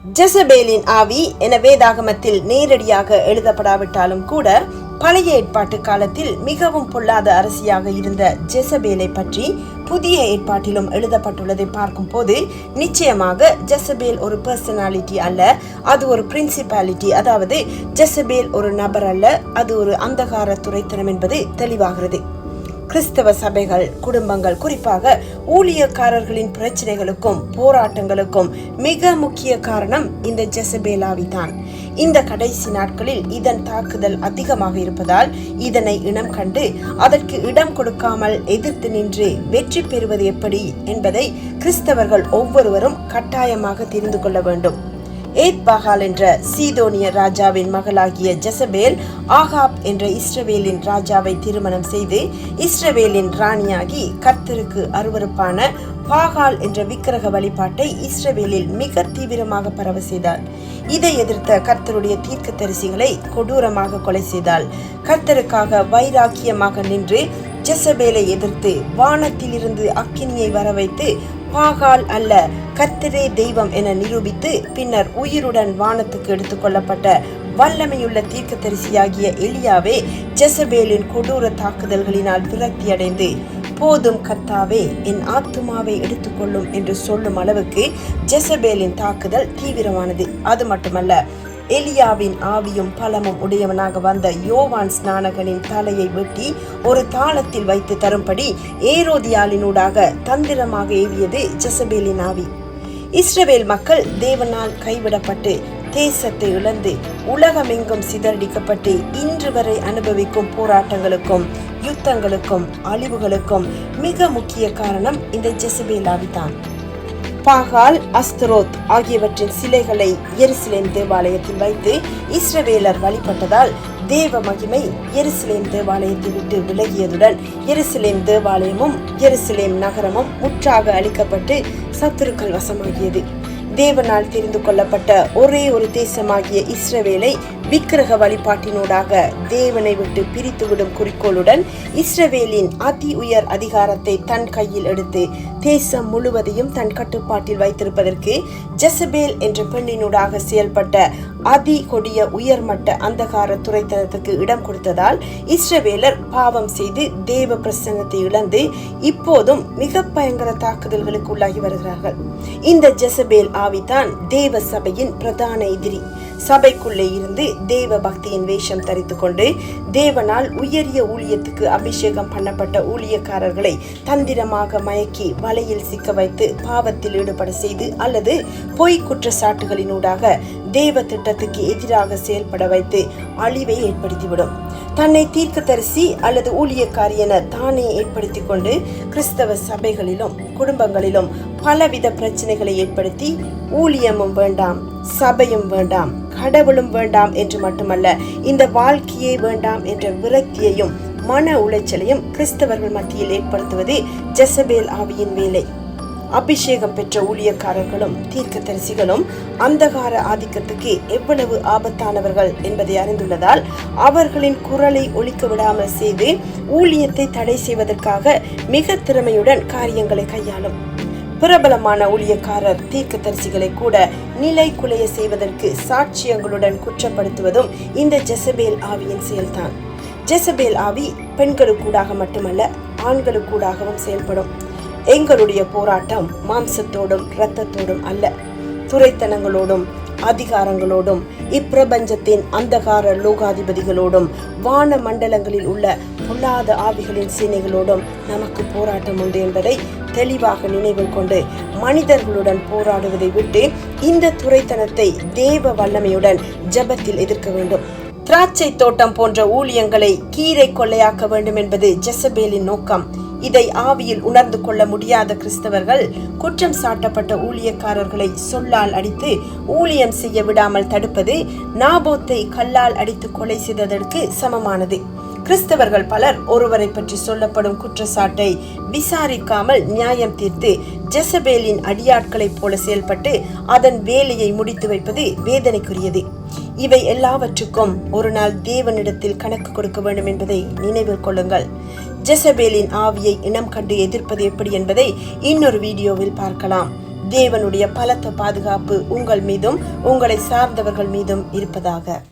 ஜெசபேலின் ஆவி என வேதாகமத்தில் நேரடியாக எழுதப்படாவிட்டாலும் கூட பழைய ஏற்பாட்டு காலத்தில் மிகவும் பொல்லாத அரசியாக இருந்த ஜெசபேலை பற்றி புதிய ஏற்பாட்டிலும் எழுதப்பட்டுள்ளதை பார்க்கும் போது நிச்சயமாக ஜெசபேல் ஒரு பர்சனாலிட்டி அல்ல, அது ஒரு பிரின்சிபாலிட்டி. அதாவது ஜெசபேல் ஒரு நபர் அல்ல, அது ஒரு அந்தகார துரைத்தனம் என்பது தெளிவாகிறது. கிறிஸ்தவ சபைகள், குடும்பங்கள், குறிப்பாக ஊழியக்காரர்களின் பிரச்சனைகளுக்கும் போராட்டங்களுக்கும் மிக முக்கிய காரணம் இந்த ஜெசபேல் ஆவிதான். இந்த கடைசி நாட்களில் இதன் தாக்குதல் அதிகமாக இருப்பதால் இதனை இனம் கண்டு அதற்கு இடம் கொடுக்காமல் எதிர்த்து நின்று வெற்றி பெறுவது எப்படி என்பதை கிறிஸ்தவர்கள் ஒவ்வொருவரும் கட்டாயமாக தெரிந்து கொள்ள வேண்டும். ஏத்பாகால் என்ற சீதோனிய ராஜாவின் மகளாகிய ஜெசபேல் ஆகாப் என்ற இஸ்ரவேலின் ராஜாவை திருமணம் செய்து இஸ்ரவேலின் ராணியாகி கர்த்தருக்கு அருவருப்பான பாகால் என்ற விக்கிரக வழிபாட்டை இஸ்ரவேலில் மிக தீவிரமாக பரவ செய்தார். இதை எதிர்த்த கர்த்தருடைய தீர்க்கதரிசிகளை கொடூரமாக கொலை செய்தாள். கர்த்தருக்காக வைராக்கியமாக நின்று ஜெசபேலை எதிர்த்து வானத்திலிருந்து அக்கினியை வரவைத்து பாகால் அல்ல கர்த்தரே தெய்வம் என நிரூபித்து பின்னர் உயிருடன் வானத்துக்கு எடுத்துக் கொள்ளப்பட்ட வல்லமையுள்ள தீர்க்கதரிசியாகிய எலியாவே ஜெசபேலின் கொடூர தாக்குதல்களினால் விரக்தி அடைந்து போதும் கர்த்தாவே என் ஆத்துமாவை எடுத்துக்கொள்ளும் என்று சொல்லும் அளவுக்கு ஜெசபேலின் தாக்குதல் தீவிரமானது. அது மட்டுமல்ல, எலியாவின் ஆவியும் பலமும் உடையவனாக வந்த யோவான் ஸ்நானகனின் தலையை வெட்டி ஒரு தாளத்தில் வைத்து தரும்படி ஏரோதியாலினூடாக தந்திரமாக ஏவியது ஜெசபேலின் ஆவி. இஸ்ரவேல் மக்கள் தேவனால் கைவிடப்பட்டு தேசத்தை இழந்து உலகமெங்கும் சிதறடிக்கப்பட்டு இன்று வரை அனுபவிக்கும் போராட்டங்களுக்கும் யுத்தங்களுக்கும் அழிவுகளுக்கும் மிக முக்கிய காரணம் இந்த ஜெசபேல் ஆவிதான். பாகால், அஸ்தரோத் ஆகியவற்றின் சிலைகளை எருசலேம் தேவாலயத்தில் வைத்து இஸ்ரவேலர் வழிபட்டதால் தேவ மகிமை எருசலேம் தேவாலயத்தை விட்டு விலகியதுடன் எருசலேம் தேவாலயமும் எருசலேம் நகரமும் முற்றாக அழிக்கப்பட்டு சத்துருக்கள் வசமாகியது. தேவனால் தெரிந்து கொள்ளப்பட்ட ஒரே ஒரு தேசமாகிய இஸ்ரவேலை விக்கிரக வழிபாட்டினூடாக தேவனை விட்டு பிரித்துவிடும் குறிக்கோளுடன் இஸ்ரவேலின் அதி உயர் அதிகாரத்தை தன் கையில் எடுத்து தேசம் முழுவதையும் தன் கட்டுப்பாட்டில் வைத்திருப்பதற்கு ஜெசபேல் என்ற பெண்ணினூடாக செயல்பட்ட அதி கொடிய உயர்மட்ட அந்தகார துரைத்தனத்துக்கு இடம் கொடுத்ததால் இஸ்ரவேலர் பாவம் செய்து தேவ பிரசன்னத்தை இழந்து இப்போதும் மிக பயங்கர தாக்குதல்களுக்கு உள்ளாகி வருகிறார்கள். இந்த ஜெசபேல் ஆவிதான் தேவ சபையின் பிரதான எதிரி. சபைக்குள்ளே இருந்து தேவ பக்தியின் வேஷம் தரித்து கொண்டு தேவனால் உயரிய ஊழியத்துக்கு அபிஷேகம் பண்ணப்பட்ட ஊழியக்காரர்களை தந்திரமாக மயக்கி வலையில் சிக்க வைத்து பாவத்தில் ஈடுபட செய்து அல்லது பொய் குற்றச்சாட்டுகளினூடாக தேவ திட்டத்துக்கு எதிராக செயல்பட வைத்து அழிவை ஏற்படுத்திவிடும். தன்னை தீர்க்கதரிசி அல்லது ஊழியக்காரி என தானே ஏற்படுத்தி கொண்டு கிறிஸ்தவ சபைகளிலும் குடும்பங்களிலும் பலவித பிரச்சனைகளை ஏற்படுத்தி ஊழியமும் வேண்டாம், சபையும் வேண்டாம், கடவுளும் வேண்டாம் என்று மட்டுமல்ல, இந்த வாழ்க்கையே வேண்டாம் என்ற விரக்தியையும் மன உளைச்சலையும் கிறிஸ்தவர்கள் மத்தியில் ஏற்படுத்துவது ஜெசபேல் ஆவியின் வேலை. அபிஷேகம் பெற்ற ஊழியக்காரர்களும் தீர்க்கதரிசிகளும் அந்தகார ஆதிக்கத்துக்கு எவ்வளவு ஆபத்தானவர்கள் என்பதை அறிந்துள்ளதால் அவர்களின் குரலை ஒலிக்க விடாமல் செய்து ஊழியத்தை தடை செய்வதற்காக மிக திறமையுடன் காரியங்களை கையாளும். பிரபலமான ஊழியக்காரர் தீர்க்கதரிசிகளை கூட நிலை குலைய செய்வதற்கு சாட்சியங்களுடன் குற்றப்படுத்துவதும் இந்த ஜெசபேல் ஆவியின் செயல்தான். ஜெசபேல் ஆவி பெண்களுக்கூடாக மட்டுமல்ல, ஆண்களுக்கூடாகவும் செயல்படும். எங்களுடைய போராட்டம் மாம்சத்தோடும் இரத்தத்தோடும் அல்ல, துரைத்தனங்களோடும் அதிகாரங்களோடும் இப்பிரபஞ்சத்தின் அந்தகார லோகாதிபதிகளோடும் வான மண்டலங்களில் உள்ள பொல்லாத ஆவிகளின் சேனைகளோடும் நமக்கு போராட்டம் உண்டு என்பதை தெளிவாக நினைவில் கொண்டு மனிதர்களுடன் போராடுவதை விட்டு இந்த துரைத்தனத்தை தேவ வல்லமையுடன் ஜெபத்தில் எதிர்க்க வேண்டும். திராட்சை தோட்டம் போன்ற ஊழியங்களை கீரை கொள்ளையாக்க வேண்டும் என்பது ஜெசபேலின் நோக்கம். இதை ஆவியில் உணர்ந்து கொள்ள முடியாத கிறிஸ்தவர்கள் குற்றம் சாட்டப்பட்ட ஊழியக்காரர்களை சொல்லால் அடித்து ஊழியம் செய்ய விடாமல் தடுப்பது நாபோத்தை கல்லால் அடித்து கொலை செய்ததற்கு சமமானது. கிறிஸ்தவர்கள் பலர் ஒருவரை பற்றி சொல்லப்படும் குற்றச்சாட்டை விசாரிக்காமல் நியாயம் தீர்த்து ஜெசபேலின் அடியாட்களைப் போல செயல்பட்டு அதன் வேலையை முடித்து வைப்பது வேதனைக்குரியது. இவை எல்லாவற்றுக்கும் ஒரு நாள் தேவனிடத்தில் கணக்கு கொடுக்க வேண்டும் என்பதை நினைவில் கொள்ளுங்கள். ஜெசபேலின் ஆவியை இனம் கண்டு எதிர்ப்பது எப்படி என்பதை இன்னொரு வீடியோவில் பார்க்கலாம். தேவனுடைய பலத்த பாதுகாப்பு உங்கள் மீதும் உங்களை சார்ந்தவர்கள் மீதும் இருப்பதாக.